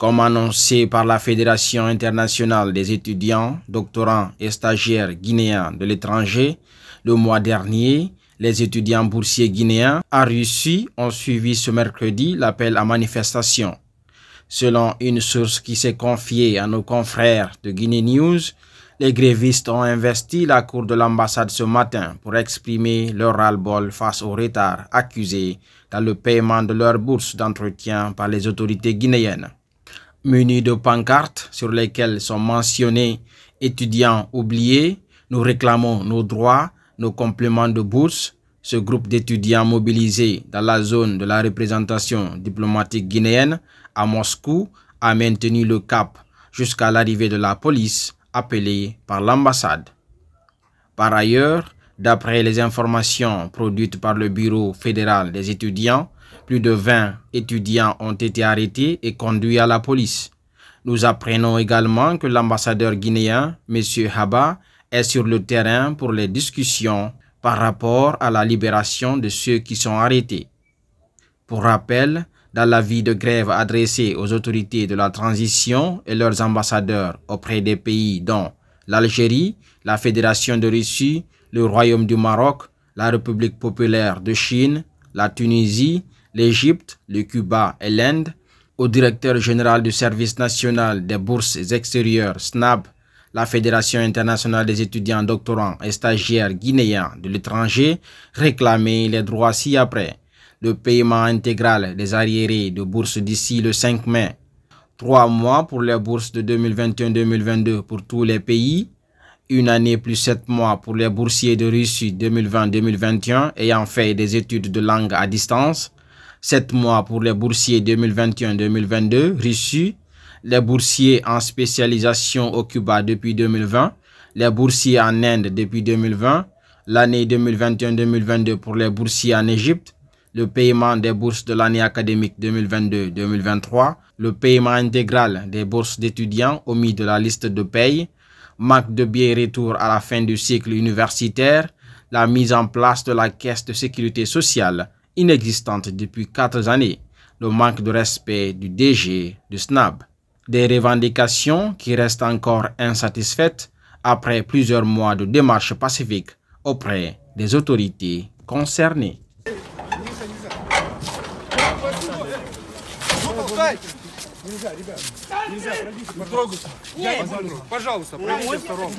Comme annoncé par la Fédération internationale des étudiants, doctorants et stagiaires guinéens de l'étranger, le mois dernier, les étudiants boursiers guinéens à Russie ont suivi ce mercredi l'appel à manifestation. Selon une source qui s'est confiée à nos confrères de Guinée News, les grévistes ont investi la cour de l'ambassade ce matin pour exprimer leur ras-le-bol face au retard accusé dans le paiement de leur bourse d'entretien par les autorités guinéennes. Munis de pancartes sur lesquelles sont mentionnés « étudiants oubliés », nous réclamons nos droits, nos compléments de bourse. Ce groupe d'étudiants mobilisés dans la zone de la représentation diplomatique guinéenne à Moscou a maintenu le cap jusqu'à l'arrivée de la police appelée par l'ambassade. Par ailleurs, d'après les informations produites par le Bureau fédéral des étudiants, plus de 20 étudiants ont été arrêtés et conduits à la police. Nous apprenons également que l'ambassadeur guinéen, M. Haba, est sur le terrain pour les discussions par rapport à la libération de ceux qui sont arrêtés. Pour rappel, dans l'avis de grève adressé aux autorités de la transition et leurs ambassadeurs auprès des pays dont l'Algérie, la Fédération de Russie, le Royaume du Maroc, la République populaire de Chine, la Tunisie, l'Égypte, le Cuba et l'Inde, au directeur général du service national des bourses extérieures SNAB, la Fédération internationale des étudiants doctorants et stagiaires guinéens de l'étranger réclamait les droits ci-après. Le paiement intégral des arriérés de bourse d'ici le 5 mai, 3 mois pour les bourses de 2021-2022 pour tous les pays, une année plus 7 mois pour les boursiers de Russie 2020-2021 ayant fait des études de langue à distance, 7 mois pour les boursiers 2021-2022 Russie, les boursiers en spécialisation au Cuba depuis 2020, les boursiers en Inde depuis 2020, l'année 2021-2022 pour les boursiers en Égypte, le paiement des bourses de l'année académique 2022-2023, le paiement intégral des bourses d'étudiants omis de la liste de paye, manque de billets retour à la fin du cycle universitaire, la mise en place de la caisse de sécurité sociale inexistante depuis 4 années, le manque de respect du DG du SNAB. Des revendications qui restent encore insatisfaites après plusieurs mois de démarches pacifiques auprès des autorités concernées. Пожалуйста, пройдите в сторонку.